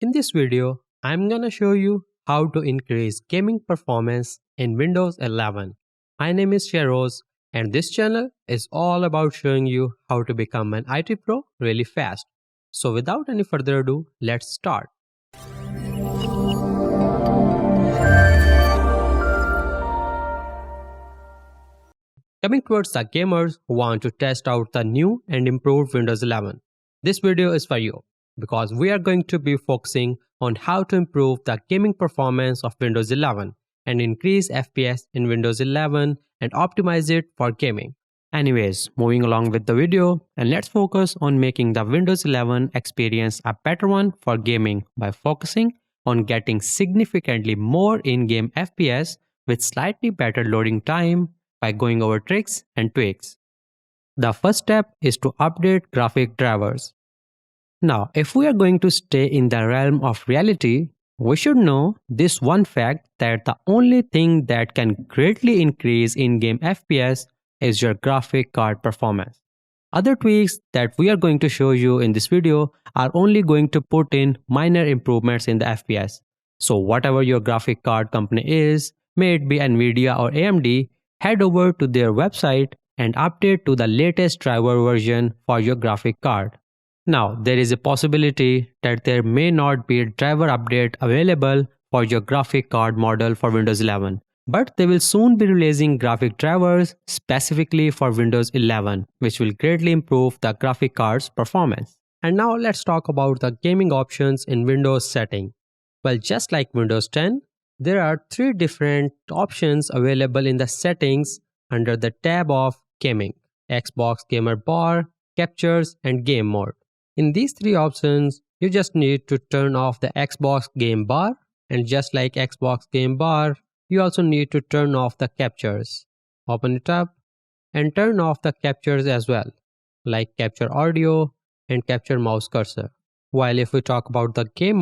In this video, I'm gonna show you how to increase gaming performance in Windows 11. My name is Sheroz and this channel is all about showing you how to become an IT pro really fast. So without any further ado, let's start. Coming towards the gamers who want to test out the new and improved Windows 11. This video is for you because we are going to be focusing on how to improve the gaming performance of Windows 11 and increase FPS in Windows 11 and optimize it for gaming. Anyways, moving along with the video, and let's focus on making the Windows 11 experience a better one for gaming by focusing on getting significantly more in-game FPS with slightly better loading time by going over tricks and tweaks. The first step is to update graphic drivers. Now, if we are going to stay in the realm of reality, we should know this one fact that the only thing that can greatly increase in-game FPS is your graphic card performance. Other tweaks that we are going to show you in this video are only going to put in minor improvements in the FPS. So whatever your graphic card company is, may it be Nvidia or AMD, head over to their website and update to the latest driver version for your graphic card. Now, there is a possibility that there may not be a driver update available for your graphic card model for Windows 11, but they will soon be releasing graphic drivers specifically for Windows 11, which will greatly improve the graphic card's performance. And now let's talk about the gaming options in Windows setting. Well, just like Windows 10, there are 3 different options available in the settings under the tab of Gaming: Xbox Gamer Bar, Captures, and Game Mode. In these 3 options, you just need to turn off the Xbox Game Bar, and just like Xbox Game Bar, you also need to turn off the captures. Open it up and turn off the captures as well, like Capture Audio and Capture Mouse Cursor. While if we talk about the Game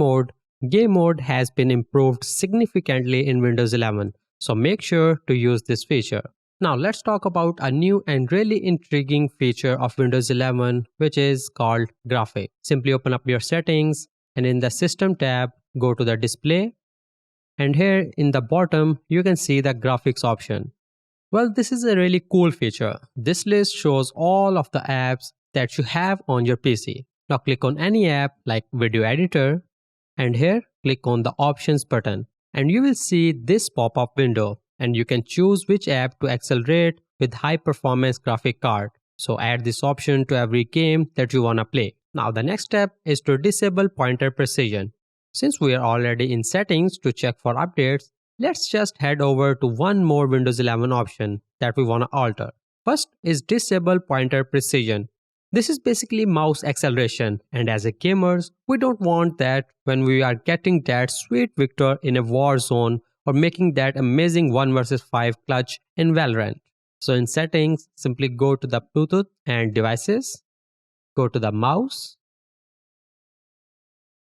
Mode has been improved significantly in Windows 11, so make sure to use this feature. Now let's talk about a new and really intriguing feature of Windows 11, which is called Graphic. Simply open up your settings and in the System tab, go to the Display, and here in the bottom you can see the Graphics option. Well, this is a really cool feature. This list shows all of the apps that you have on your PC. Now click on any app like Video Editor, and here click on the Options button, and you will see this pop-up window, and you can choose which app to accelerate with high performance graphic card. So add this option to every game that you wanna play. Now the next step is to disable pointer precision. Since we are already in settings to check for updates, let's just head over to one more Windows 11 option that we wanna alter. First is disable pointer precision. This is basically mouse acceleration, and as a gamers, we don't want that when we are getting that sweet victor in a war zone or making that amazing 1 versus 5 clutch in Valorant. So in settings, simply go to the Bluetooth and devices, go to the mouse,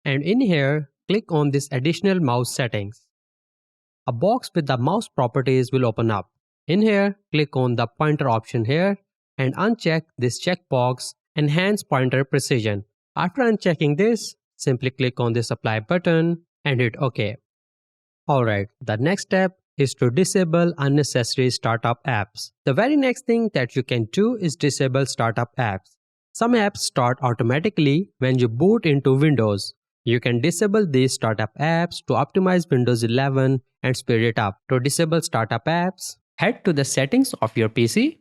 and in here, click on this additional mouse settings. A box with the mouse properties will open up. In here, click on the pointer option here and uncheck this checkbox, Enhance Pointer Precision. After unchecking this, simply click on this apply button and hit OK. Alright, the next step is to disable unnecessary startup apps. The very next thing that you can do is disable startup apps. Some apps start automatically when you boot into Windows. You can disable these startup apps to optimize Windows 11 and speed it up. To disable startup apps, head to the settings of your PC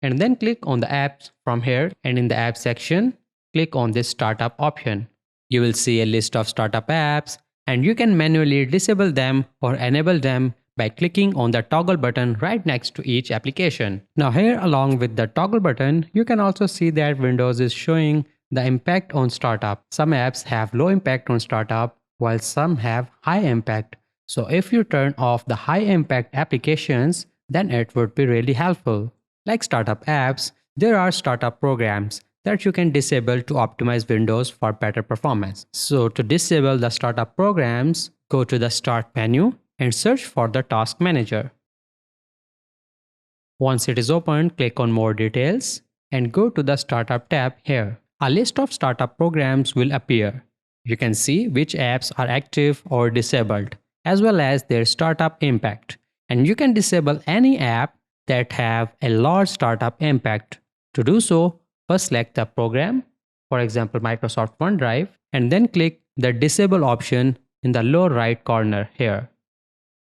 and then click on the apps from here, and in the app section, click on this startup option. You will see a list of startup apps, and you can manually disable them or enable them by clicking on the toggle button right next to each application. Now here, along with the toggle button, you can also see that Windows is showing the impact on startup. Some apps have low impact on startup while some have high impact. So if you turn off the high impact applications, then it would be really helpful. Like startup apps, there are startup programs that you can disable to optimize Windows for better performance. So to disable the startup programs, go to the Start menu and search for the Task Manager. Once it is open, click on More Details and go to the Startup tab here. A list of startup programs will appear. You can see which apps are active or disabled, as well as their startup impact. And you can disable any app that have a large startup impact. To do so, first select the program, for example Microsoft OneDrive, and then click the disable option in the lower right corner here.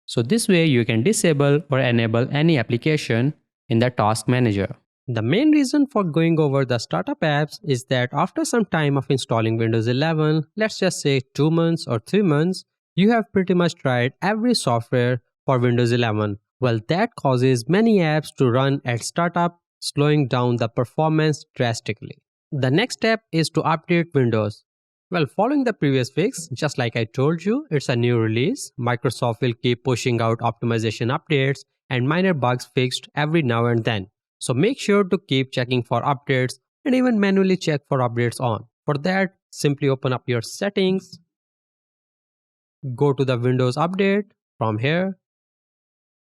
So this way you can disable or enable any application in the task manager. The main reason for going over the startup apps is that after some time of installing Windows 11, let's just say 2 months or 3 months, you have pretty much tried every software for Windows 11. Well, that causes many apps to run at startup, slowing down the performance drastically. The next step is to update Windows. Well, following the previous fix, just like I told you, it's a new release. Microsoft will keep pushing out optimization updates and minor bugs fixed every now and then. So make sure to keep checking for updates and even manually check for updates on. For that, simply open up your settings, go to the Windows Update from here,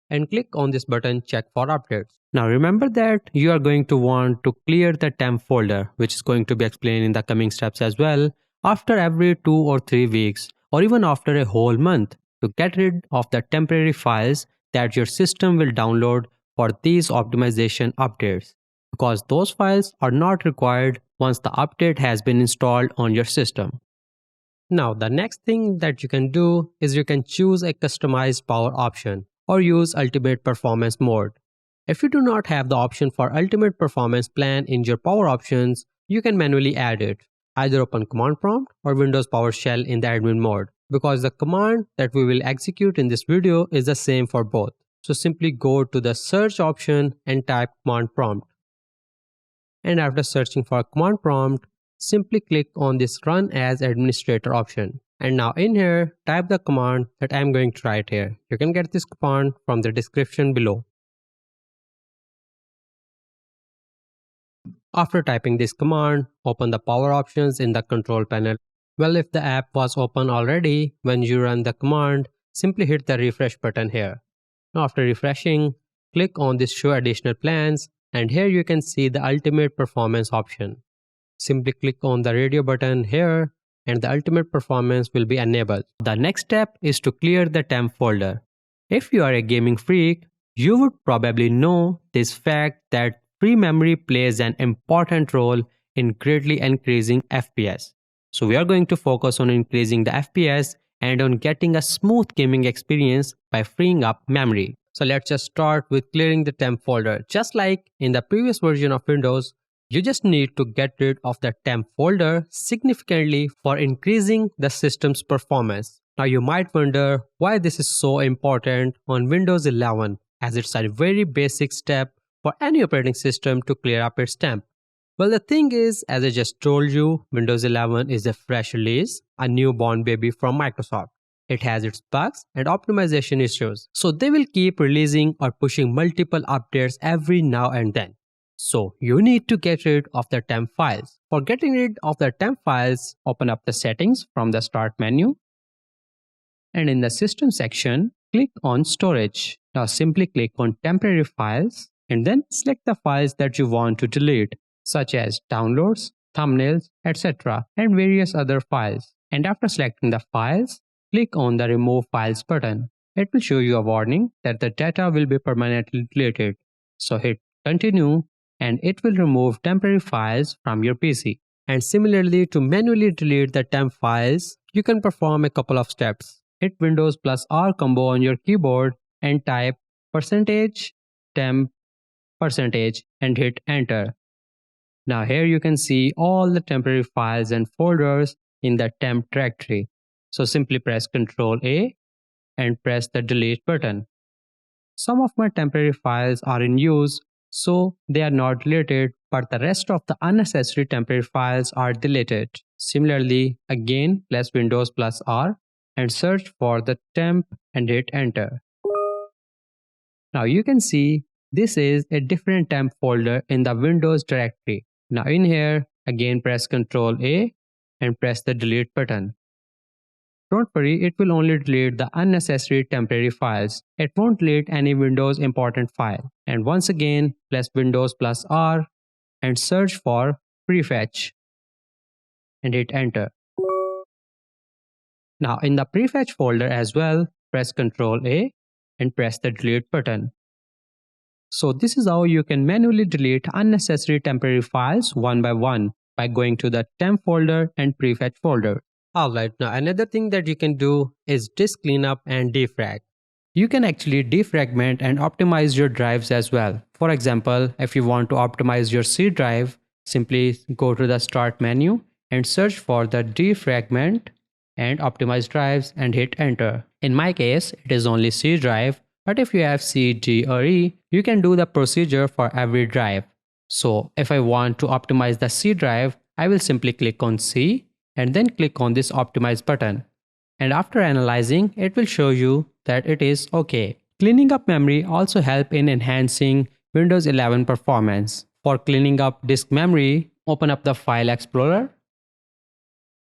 and click on this button check for updates. Now remember that you are going to want to clear the temp folder, which is going to be explained in the coming steps as well, after every 2 or 3 weeks or even after a whole month to get rid of the temporary files that your system will download for these optimization updates, because those files are not required once the update has been installed on your system. Now the next thing that you can do is you can choose a customized power option or use ultimate performance mode. If you do not have the option for ultimate performance plan in your power options, you can manually add it. Either open command prompt or Windows PowerShell in the admin mode, because the command that we will execute in this video is the same for both. So simply go to the search option and type command prompt. And after searching for a command prompt, simply click on this run as administrator option. And now in here, type the command that I'm going to write here. You can get this command from the description below. After typing this command, open the power options in the control panel. Well, if the app was open already when you run the command, simply hit the refresh button here. Now after refreshing, click on this show additional plans, and here you can see the ultimate performance option. Simply click on the radio button here and the ultimate performance will be enabled. The next step is to clear the temp folder. If you are a gaming freak, you would probably know this fact that free memory plays an important role in greatly increasing FPS. So we are going to focus on increasing the FPS and on getting a smooth gaming experience by freeing up memory. So let's just start with clearing the temp folder. Just like in the previous version of Windows, you just need to get rid of the temp folder significantly for increasing the system's performance. Now you might wonder why this is so important on Windows 11, as it's a very basic step for any operating system to clear up its temp. Well, the thing is, as I just told you, Windows 11 is a fresh release, a newborn baby from Microsoft. It has its bugs and optimization issues, so they will keep releasing or pushing multiple updates every now and then. So you need to get rid of the temp files. For getting rid of the temp files, open up the settings from the start menu. And in the system section, click on storage. Now simply click on temporary files and then select the files that you want to delete, such as downloads, thumbnails, etc. and various other files. And after selecting the files, click on the remove files button. It will show you a warning that the data will be permanently deleted. So hit continue and it will remove temporary files from your PC. And similarly, to manually delete the temp files, you can perform a couple of steps. Hit Windows plus R combo on your keyboard and type %temp% and hit enter. Now here you can see all the temporary files and folders in the temp directory. So simply press Ctrl A and press the delete button. Some of my temporary files are in use, so they are not deleted, but the rest of the unnecessary temporary files are deleted. Similarly, again press Windows plus R and search for the temp and hit enter. Now you can see this is a different temp folder in the Windows directory. Now in here, again press Ctrl A and press the delete button. Don't worry, it will only delete the unnecessary temporary files. It won't delete any Windows important file. And once again, press Windows plus R and search for prefetch and hit enter. Now in the prefetch folder as well, press Ctrl A and press the delete button. So this is how you can manually delete unnecessary temporary files one by going to the temp folder and prefetch folder. Alright, now another thing that you can do is disk cleanup and defrag. You can actually defragment and optimize your drives as well. For example, if you want to optimize your C drive, simply go to the start menu and search for the defragment and optimize drives and hit enter. In my case, it is only C drive, but if you have C, D or E, you can do the procedure for every drive. So if I want to optimize the C drive, I will simply click on C and then click on this optimize button. And after analyzing, it will show you that it is okay. Cleaning up memory also help in enhancing Windows 11 performance. For cleaning up disk memory, open up the File Explorer,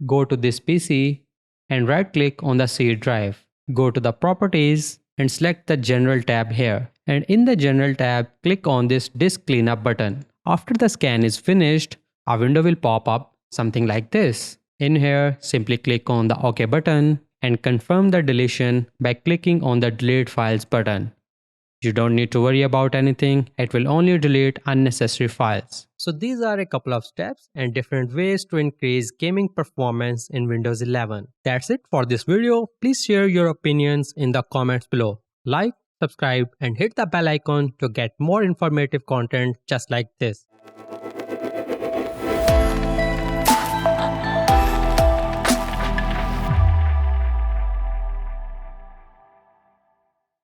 go to this PC and right click on the C drive. Go to the Properties and select the General tab here. And in the General tab, click on this Disk Cleanup button. After the scan is finished, a window will pop up something like this. In here, simply click on the OK button and confirm the deletion by clicking on the Delete Files button. You don't need to worry about anything, it will only delete unnecessary files. So these are a couple of steps and different ways to increase gaming performance in Windows 11. That's it for this video. Please share your opinions in the comments below. Like, subscribe and hit the bell icon to get more informative content just like this.